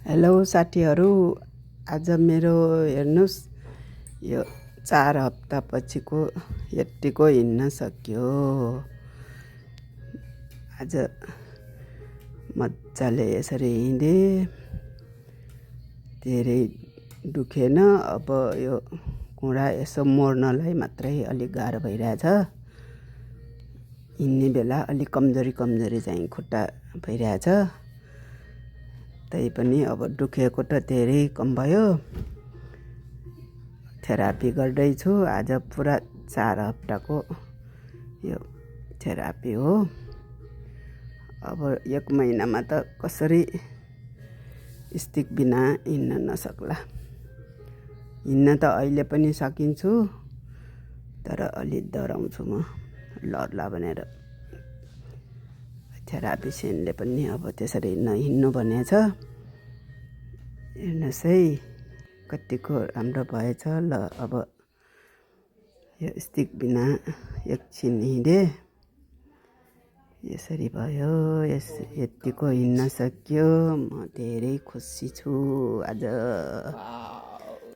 Hello साथीहरू, आज मेरो हेर्नुस् यो 4 हप्ता पछिको यत्तिको हिँड्न सक्यो। आज मजाले यसरी हिँडे, धेरै दुखेन। अब यो घुँडा यसो मोड्नलाई मात्रै अलिक गाह्रो भइरहेछ। हिँड्ने बेला अलिक कमजोरी चाहिँ खुट्टा भइरहेछ। तै पनि अब दुखेको त धेरै कम भयो। थेरापी गर्दैछु। आज पुरा 4 हप्ताको यो थेरापी हो। अब 1 महिनामा त कसरी स्टिक बिना हिँड्न नसक्ला। हिँड्न त अहिले पनि सकिन्छु, तर अलि डराउँछु म लड्ला भनेर। थेरापिसियनले पनि अब त्यसरी नहिँड्नु भनेछ। हेर्नुहोस् है कतिको राम्रो भएछ। ल अब यो स्टिक बिना एकछिन हिँडे, यसरी भयो। यतिको हिँड्न सक्यो। म धेरै खुसी छु आज।